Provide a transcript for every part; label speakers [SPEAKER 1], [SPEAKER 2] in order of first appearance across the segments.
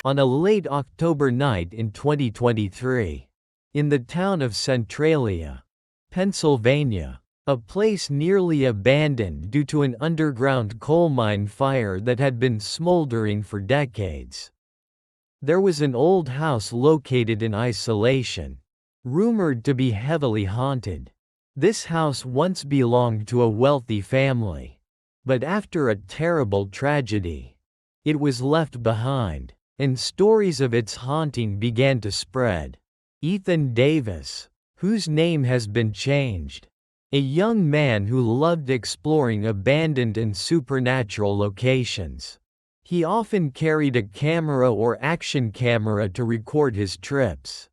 [SPEAKER 1] On a late October night in 2023, in the town of Centralia, Pennsylvania, a place nearly abandoned due to an underground coal mine fire that had been smoldering for decades, there was an old house located in isolation, rumored to be heavily haunted. This house once belonged to a wealthy family, but after a terrible tragedy, it was left behind, and stories of its haunting began to spread. Ethan Davis, whose name has been changed, a young man who loved exploring abandoned and supernatural locations. He often carried a camera or action camera to record his trips,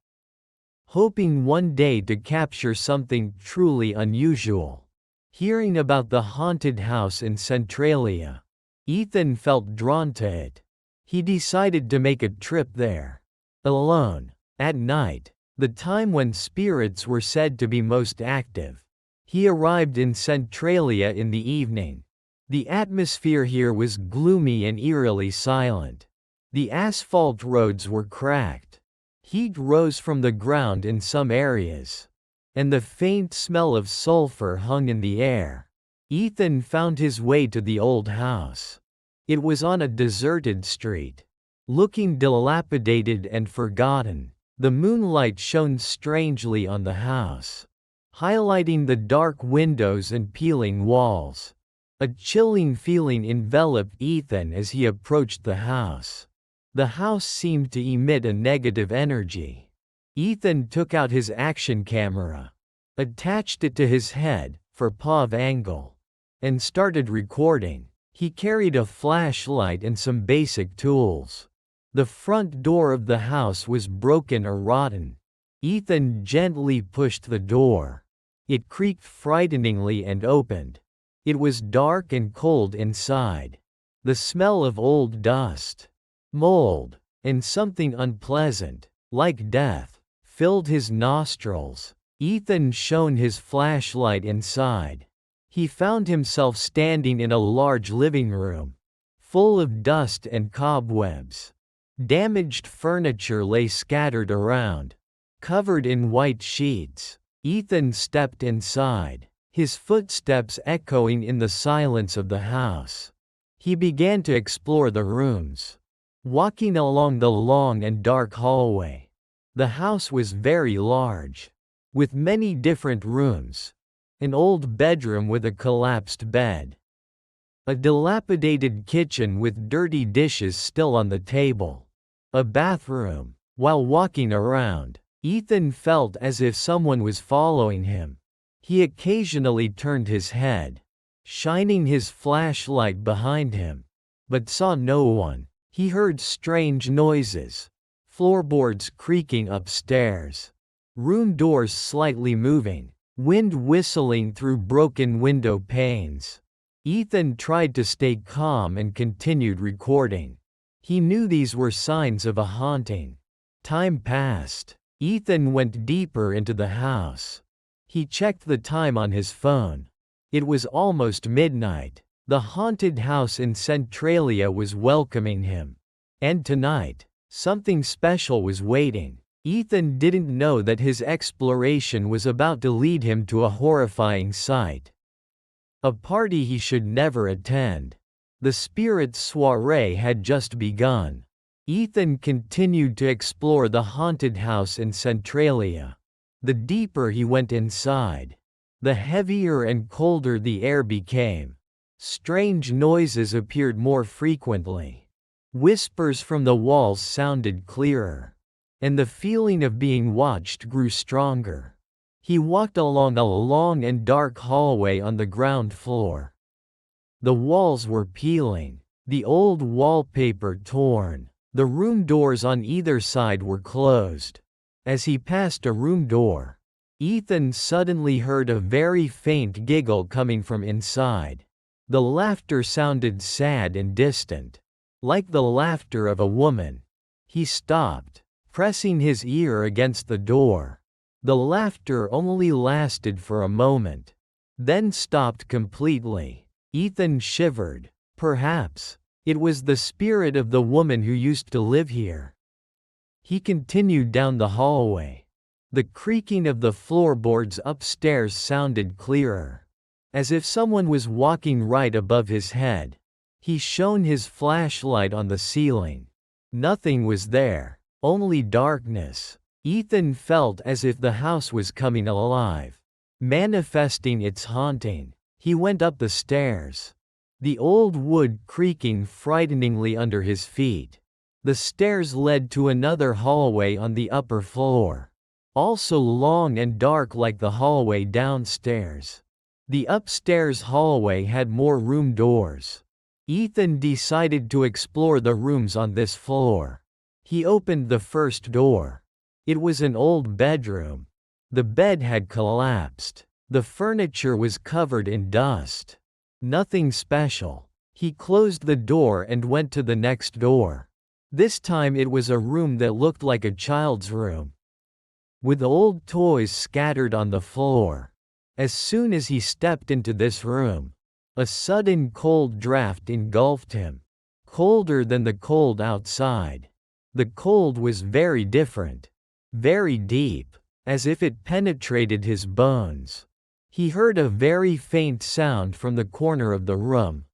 [SPEAKER 1] hoping one day to capture something truly unusual. Hearing about the haunted house in Centralia, Ethan felt drawn to it. He decided to make a trip there, alone, at night, the time when spirits were said to be most active. He arrived in Centralia in the evening. The atmosphere here was gloomy and eerily silent. The asphalt roads were cracked. Heat rose from the ground in some areas, and the faint smell of sulfur hung in the air. Ethan found his way to the old house. It was on a deserted street, looking dilapidated and forgotten. The moonlight shone strangely on the house, highlighting the dark windows and peeling walls. A chilling feeling enveloped Ethan as he approached the house. The house seemed to emit a negative energy. Ethan took out his action camera, attached it to his head for POV angle, and started recording. He carried a flashlight and some basic tools. The front door of the house was broken or rotten. Ethan gently pushed the door. It creaked frighteningly and opened. It was dark and cold inside. The smell of old dust, mold, and something unpleasant, like death, filled his nostrils. Ethan shone his flashlight inside. He found himself standing in a large living room, full of dust and cobwebs. Damaged furniture lay scattered around, covered in white sheets. Ethan stepped inside, his footsteps echoing in the silence of the house. He began to explore the rooms, walking along the long and dark hallway. The house was very large, with many different rooms, an old bedroom with a collapsed bed, a dilapidated kitchen with dirty dishes still on the table, a bathroom. While walking around, Ethan felt as if someone was following him. He occasionally turned his head, shining his flashlight behind him, but saw no one. He heard strange noises, floorboards creaking upstairs, room doors slightly moving, wind whistling through broken window panes. Ethan tried to stay calm and continued recording. He knew these were signs of a haunting. Time passed. Ethan went deeper into the house. He checked the time on his phone. It was almost midnight. The haunted house in Centralia was welcoming him. And tonight, something special was waiting. Ethan didn't know that his exploration was about to lead him to a horrifying sight. A party he should never attend. The spirit soiree had just begun. Ethan continued to explore the haunted house in Centralia. The deeper he went inside, the heavier and colder the air became. Strange noises appeared more frequently. Whispers from the walls sounded clearer, and the feeling of being watched grew stronger. He walked along a long and dark hallway on the ground floor. The walls were peeling, the old wallpaper torn. The room doors on either side were closed. As he passed a room door, Ethan suddenly heard a very faint giggle coming from inside. The laughter sounded sad and distant, like the laughter of a woman. He stopped, pressing his ear against the door. The laughter only lasted for a moment, then stopped completely. Ethan shivered. Perhaps It was the spirit of the woman who used to live here. He continued down the hallway. The creaking of the floorboards upstairs sounded clearer, as if someone was walking right above his head. He shone his flashlight on the ceiling. Nothing was there, only darkness. Ethan felt as if the house was coming alive, manifesting its haunting. He went up the stairs, the old wood creaking frighteningly under his feet. The stairs led to another hallway on the upper floor, also long and dark like the hallway downstairs. The upstairs hallway had more room doors. Ethan decided to explore the rooms on this floor. He opened the first door. It was an old bedroom. The bed had collapsed. The furniture was covered in dust. Nothing special. He closed the door and went to the next door. This time it was a room that looked like a child's room, with old toys scattered on the floor. As soon as he stepped into this room, a sudden cold draft engulfed him, colder than the cold outside. The cold was very different, very deep, as if it penetrated his bones. He heard a very faint sound from the corner of the room,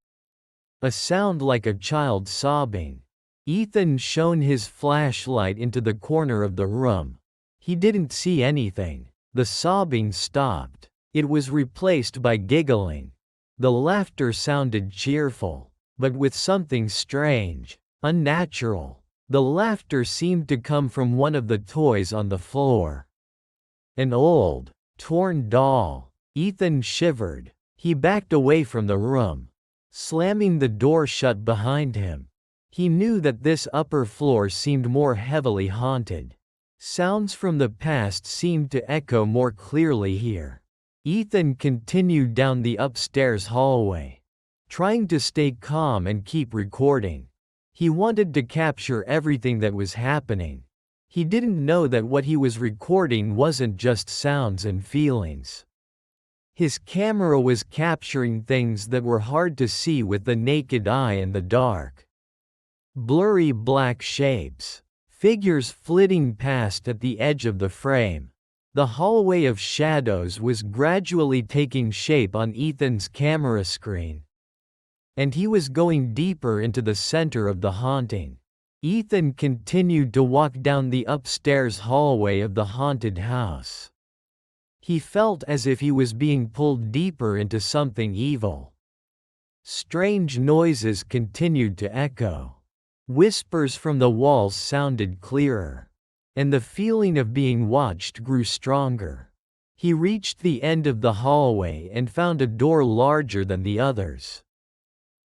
[SPEAKER 1] a sound like a child sobbing. Ethan shone his flashlight into the corner of the room. He didn't see anything. The sobbing stopped. It was replaced by giggling. The laughter sounded cheerful, but with something strange, unnatural. The laughter seemed to come from one of the toys on the floor. An old, torn doll. Ethan shivered. He backed away from the room, slamming the door shut behind him. He knew that this upper floor seemed more heavily haunted. Sounds from the past seemed to echo more clearly here. Ethan continued down the upstairs hallway, trying to stay calm and keep recording. He wanted to capture everything that was happening. He didn't know that what he was recording wasn't just sounds and feelings. His camera was capturing things that were hard to see with the naked eye in the dark. Blurry black shapes, figures flitting past at the edge of the frame. The hallway of shadows was gradually taking shape on Ethan's camera screen, and he was going deeper into the center of the haunting. Ethan continued to walk down the upstairs hallway of the haunted house. He felt as if he was being pulled deeper into something evil. Strange noises continued to echo. Whispers from the walls sounded clearer, and the feeling of being watched grew stronger. He reached the end of the hallway and found a door larger than the others.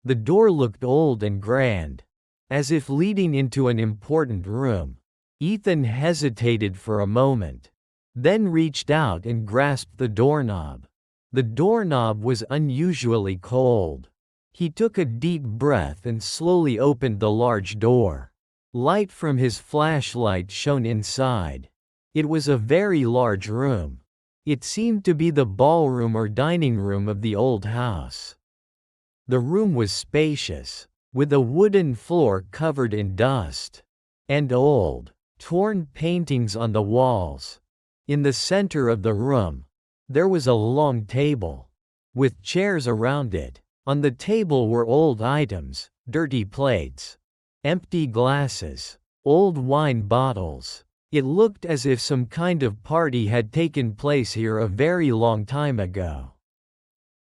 [SPEAKER 1] The door looked old and grand, as if leading into an important room. Ethan hesitated for a moment, then reached out and grasped the doorknob. The doorknob was unusually cold. He took a deep breath and slowly opened the large door. Light from his flashlight shone inside. It was a very large room. It seemed to be the ballroom or dining room of the old house. The room was spacious, with a wooden floor covered in dust, and old, torn paintings on the walls. In the center of the room, there was a long table, with chairs around it. On the table were old items, dirty plates, empty glasses, old wine bottles. It looked as if some kind of party had taken place here a very long time ago,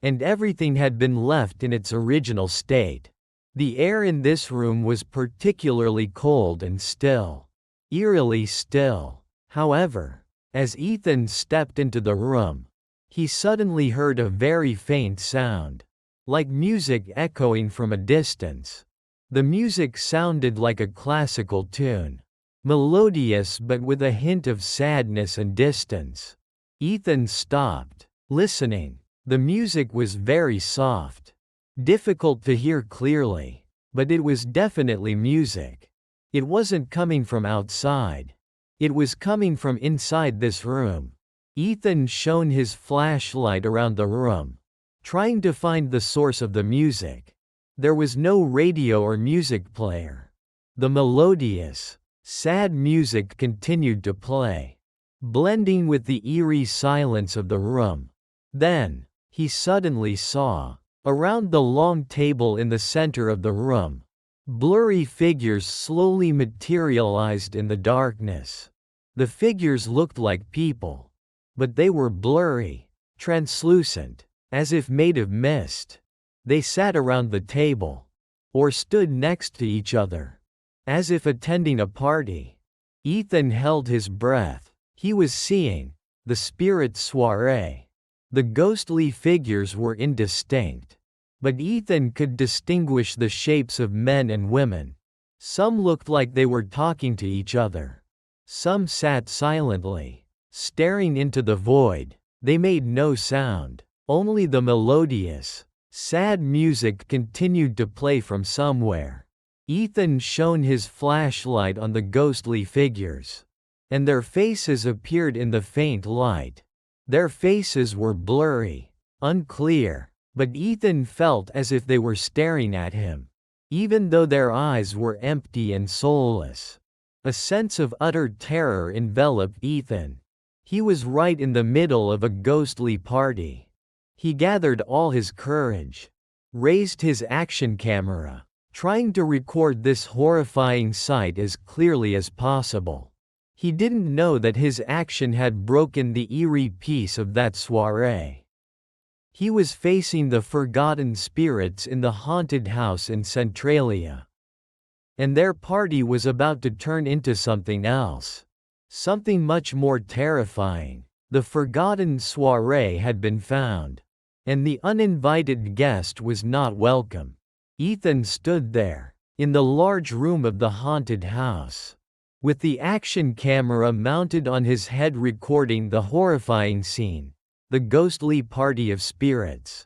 [SPEAKER 1] and everything had been left in its original state. The air in this room was particularly cold and still, eerily still. However, as Ethan stepped into the room, he suddenly heard a very faint sound, like music echoing from a distance. The music sounded like a classical tune, melodious but with a hint of sadness and distance. Ethan stopped, listening. The music was very soft, difficult to hear clearly, but it was definitely music. It wasn't coming from outside. It was coming from inside this room. Ethan shone his flashlight around the room, trying to find the source of the music. There was no radio or music player. The melodious, sad music continued to play, blending with the eerie silence of the room. Then, he suddenly saw, around the long table in the center of the room, blurry figures slowly materialized in the darkness. The figures looked like people, but they were blurry, translucent, as if made of mist. They sat around the table, or stood next to each other, as if attending a party. Ethan held his breath. He was seeing the spirit soiree. The ghostly figures were indistinct, but Ethan could distinguish the shapes of men and women. Some looked like they were talking to each other. Some sat silently, staring into the void. They made no sound. Only the melodious, sad music continued to play from somewhere. Ethan shone his flashlight on the ghostly figures, and their faces appeared in the faint light. Their faces were blurry, unclear, but Ethan felt as if they were staring at him, even though their eyes were empty and soulless. A sense of utter terror enveloped Ethan. He was right in the middle of a ghostly party. He gathered all his courage, raised his action camera, trying to record this horrifying sight as clearly as possible. He didn't know that his action had broken the eerie peace of that soiree. He was facing the forgotten spirits in the haunted house in Centralia. And their party was about to turn into something else. Something much more terrifying. The forgotten soiree had been found, and the uninvited guest was not welcome. Ethan stood there, in the large room of the haunted house, with the action camera mounted on his head recording the horrifying scene, the ghostly party of spirits.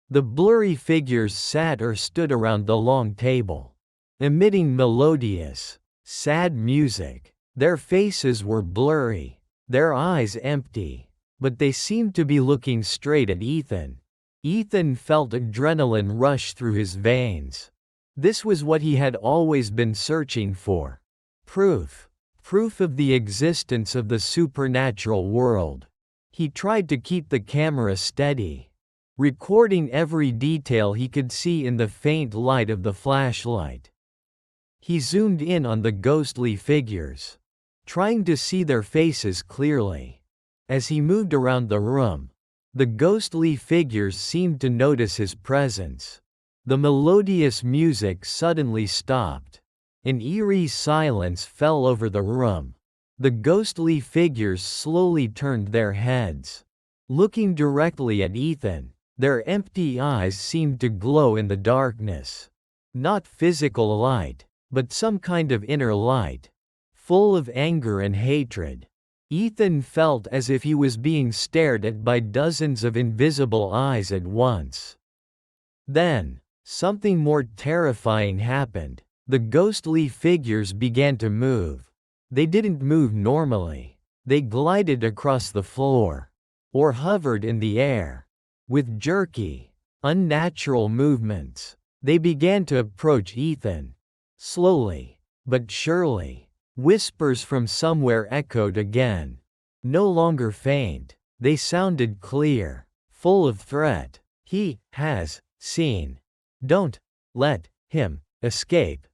[SPEAKER 1] The blurry figures sat or stood around the long table, emitting melodious, sad music. Their faces were blurry, their eyes empty, but they seemed to be looking straight at Ethan. Ethan felt adrenaline rush through his veins. This was what he had always been searching for. Proof of the existence of the supernatural world. He tried to keep the camera steady, recording every detail he could see in the faint light of the flashlight. He zoomed in on the ghostly figures, trying to see their faces clearly. As he moved around the room, the ghostly figures seemed to notice his presence. The melodious music suddenly stopped. An eerie silence fell over the room. The ghostly figures slowly turned their heads, looking directly at Ethan. Their empty eyes seemed to glow in the darkness. Not physical light, but some kind of inner light, full of anger and hatred. Ethan felt as if he was being stared at by dozens of invisible eyes at once. Then, something more terrifying happened. The ghostly figures began to move. They didn't move normally. They glided across the floor, or hovered in the air. With jerky, unnatural movements, they began to approach Ethan. Slowly, but surely. Whispers from somewhere echoed again. No longer faint, they sounded clear, full of threat. He has seen. Don't let him escape.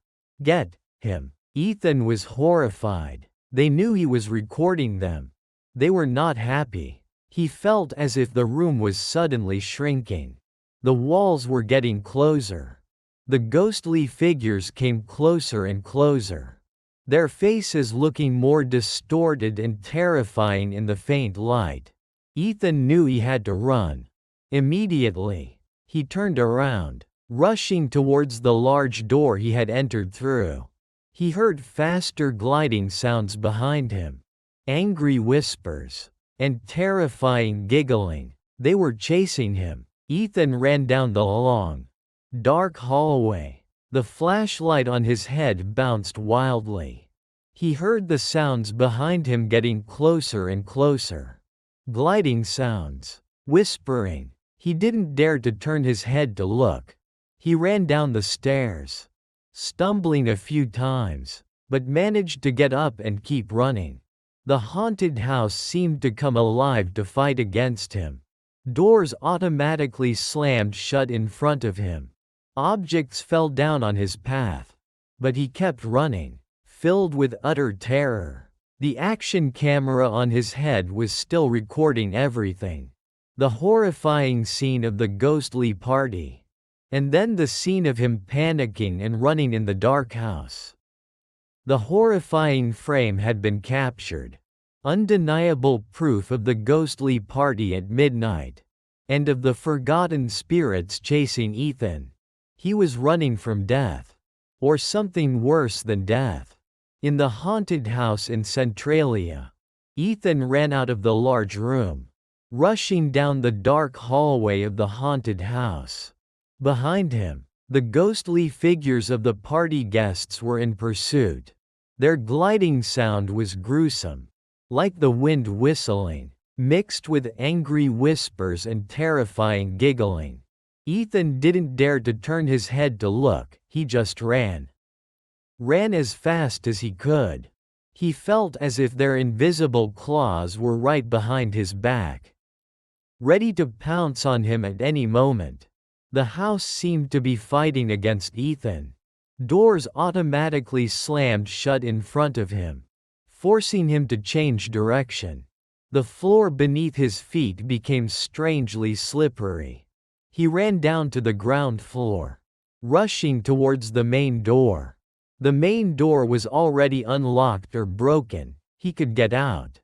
[SPEAKER 1] Get him. Ethan was horrified. They knew he was recording them. They were not happy. He felt as if the room was suddenly shrinking. The walls were getting closer. The ghostly figures came closer and closer, their faces looking more distorted and terrifying in the faint light. Ethan knew he had to run. Immediately, he turned around, rushing towards the large door he had entered through. He heard faster gliding sounds behind him, angry whispers, and terrifying giggling. They were chasing him. Ethan ran down the long, dark hallway. The flashlight on his head bounced wildly. He heard the sounds behind him getting closer and closer. Gliding sounds, whispering. He didn't dare to turn his head to look. He ran down the stairs, stumbling a few times, but managed to get up and keep running. The haunted house seemed to come alive to fight against him. Doors automatically slammed shut in front of him. Objects fell down on his path. But he kept running, filled with utter terror. The action camera on his head was still recording everything. The horrifying scene of the ghostly party. And then the scene of him panicking and running in the dark house. The horrifying frame had been captured. Undeniable proof of the ghostly party at midnight. And of the forgotten spirits chasing Ethan. He was running from death. Or something worse than death. In the haunted house in Centralia, Ethan ran out of the large room, rushing down the dark hallway of the haunted house. Behind him, the ghostly figures of the party guests were in pursuit. Their gliding sound was gruesome, like the wind whistling, mixed with angry whispers and terrifying giggling. Ethan didn't dare to turn his head to look, he just ran. Ran as fast as he could. He felt as if their invisible claws were right behind his back, ready to pounce on him at any moment. The house seemed to be fighting against Ethan. Doors automatically slammed shut in front of him, forcing him to change direction. The floor beneath his feet became strangely slippery. He ran down to the ground floor, rushing towards the main door. The main door was already unlocked or broken, he could get out.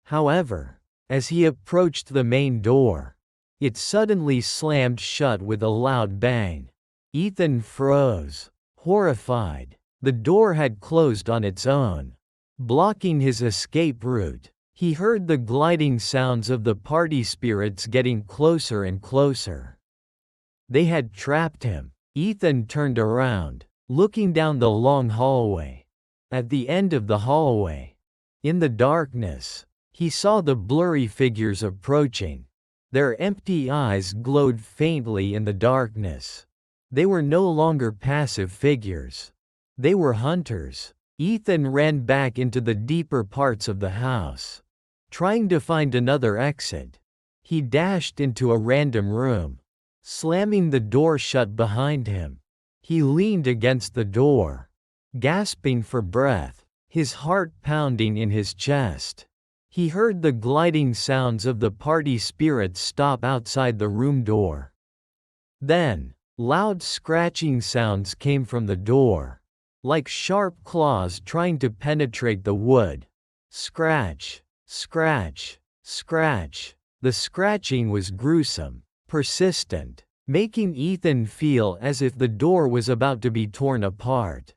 [SPEAKER 1] However, as he approached the main door, it suddenly slammed shut with a loud bang. Ethan froze, horrified. The door had closed on its own, blocking his escape route. He heard the gliding sounds of the party spirits getting closer and closer. They had trapped him. Ethan turned around, looking down the long hallway. At the end of the hallway, in the darkness, he saw the blurry figures approaching. Their empty eyes glowed faintly in the darkness. They were no longer passive figures. They were hunters. Ethan ran back into the deeper parts of the house, trying to find another exit. He dashed into a random room, slamming the door shut behind him. He leaned against the door, gasping for breath, his heart pounding in his chest. He heard the gliding sounds of the party spirits stop outside the room door. Then, loud scratching sounds came from the door, like sharp claws trying to penetrate the wood. Scratch, scratch, scratch. The scratching was gruesome, persistent, making Ethan feel as if the door was about to be torn apart.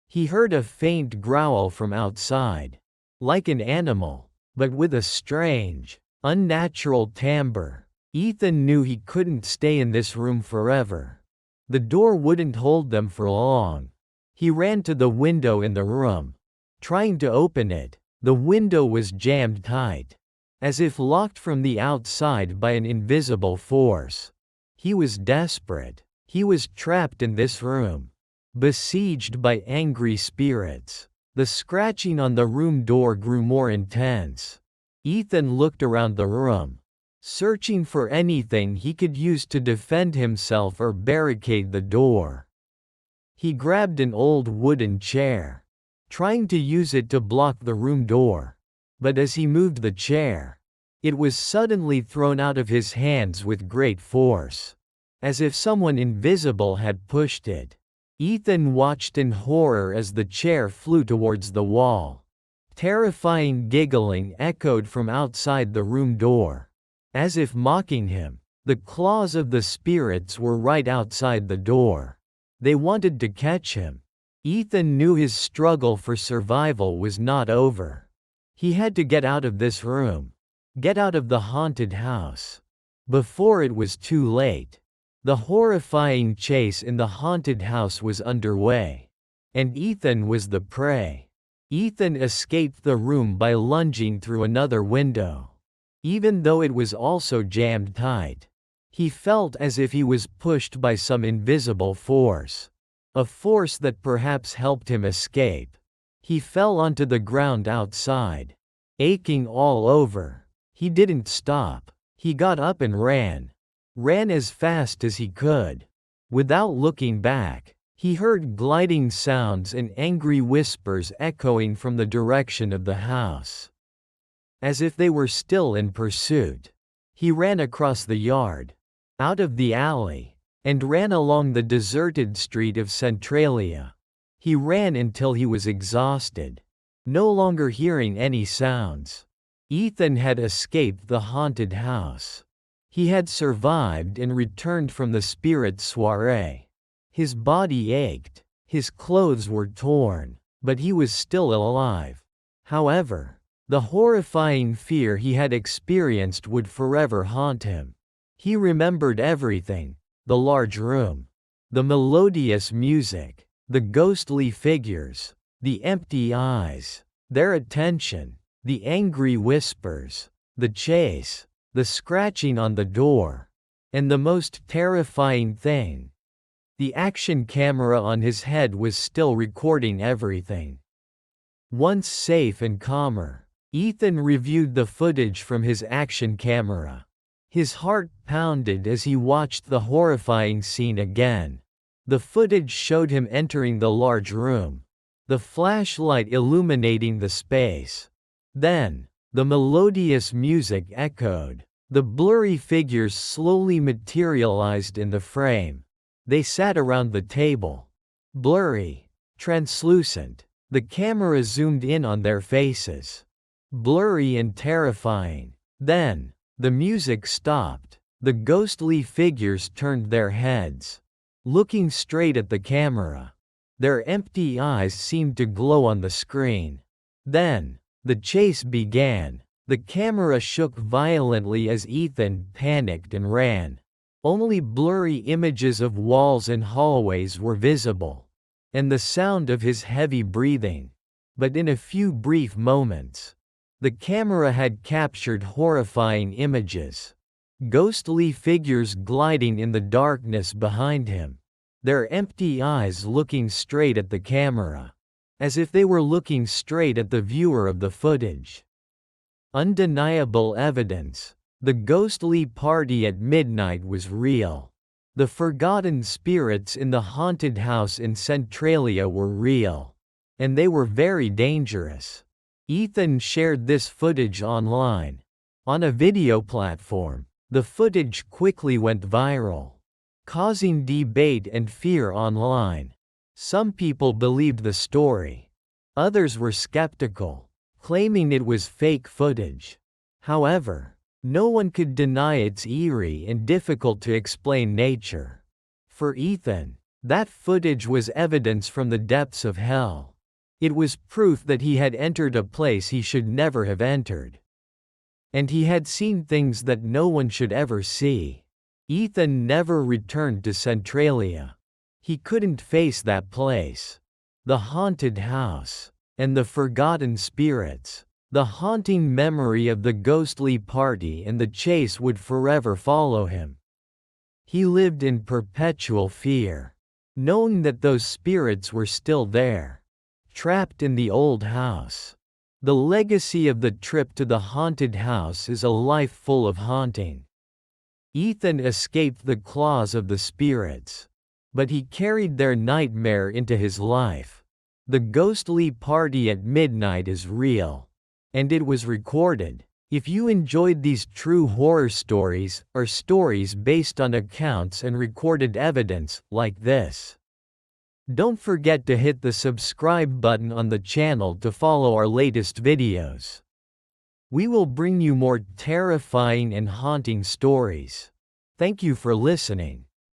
[SPEAKER 1] He heard a faint growl from outside, like an animal, but with a strange, unnatural timbre. Ethan knew he couldn't stay in this room forever. The door wouldn't hold them for long. He ran to the window in the room, trying to open it. The window was jammed tight, as if locked from the outside by an invisible force. He was desperate. He was trapped in this room, besieged by angry spirits. The scratching on the room door grew more intense. Ethan looked around the room, searching for anything he could use to defend himself or barricade the door. He grabbed an old wooden chair, trying to use it to block the room door. But as he moved the chair, it was suddenly thrown out of his hands with great force, as if someone invisible had pushed it. Ethan watched in horror as the chair flew towards the wall. Terrifying giggling echoed from outside the room door, as if mocking him. The claws of the spirits were right outside the door. They wanted to catch him. Ethan knew his struggle for survival was not over. He had to get out of this room, get out of the haunted house, before it was too late. The horrifying chase in the haunted house was underway, and Ethan was the prey. Ethan escaped the room by lunging through another window. Even though it was also jammed tight, He felt as if he was pushed by some invisible force. A force that perhaps helped him escape. He fell onto the ground outside, aching all over. He didn't stop. He got up and ran. Ran as fast as he could. Without looking back, he heard gliding sounds and angry whispers echoing from the direction of the house. As if they were still in pursuit. He ran across the yard, out of the alley, and ran along the deserted street of Centralia. He ran until he was exhausted, no longer hearing any sounds. Ethan had escaped the haunted house. He had survived and returned from the spirit soiree. His body ached, his clothes were torn, but he was still alive. However, the horrifying fear he had experienced would forever haunt him. He remembered everything: the large room, the melodious music, the ghostly figures, the empty eyes, their attention, the angry whispers, the chase, the scratching on the door, and the most terrifying thing: the action camera on his head was still recording everything. Once safe and calmer, Ethan reviewed the footage from his action camera. His heart pounded as he watched the horrifying scene again. The footage showed him entering the large room, the flashlight illuminating the space. Then, the melodious music echoed. The blurry figures slowly materialized in the frame. They sat around the table. Blurry, translucent. The camera zoomed in on their faces. Blurry and terrifying. Then, the music stopped. The ghostly figures turned their heads, looking straight at the camera. Their empty eyes seemed to glow on the screen. Then, the chase began. The camera shook violently as Ethan panicked and ran. Only blurry images of walls and hallways were visible, and the sound of his heavy breathing. But in a few brief moments, the camera had captured horrifying images. Ghostly figures gliding in the darkness behind him, their empty eyes looking straight at the camera, as if they were looking straight at the viewer of the footage. Undeniable evidence. The ghostly party at midnight was real. The forgotten spirits in the haunted house in Centralia were real. And they were very dangerous. Ethan shared this footage online. On a video platform, the footage quickly went viral, causing debate and fear online. Some people believed the story. Others were skeptical, claiming it was fake footage. However, no one could deny its eerie and difficult to explain nature. For Ethan, that footage was evidence from the depths of hell. It was proof that he had entered a place he should never have entered. And he had seen things that no one should ever see. Ethan never returned to Centralia. He couldn't face that place. The haunted house, and the forgotten spirits. The haunting memory of the ghostly party and the chase would forever follow him. He lived in perpetual fear, knowing that those spirits were still there, trapped in the old house. The legacy of the trip to the haunted house is a life full of haunting. Ethan escaped the claws of the spirits, but he carried their nightmare into his life. The ghostly party at midnight is real. And it was recorded. If you enjoyed these true horror stories, or stories based on accounts and recorded evidence, like this, don't forget to hit the subscribe button on the channel to follow our latest videos. We will bring you more terrifying and haunting stories. Thank you for listening.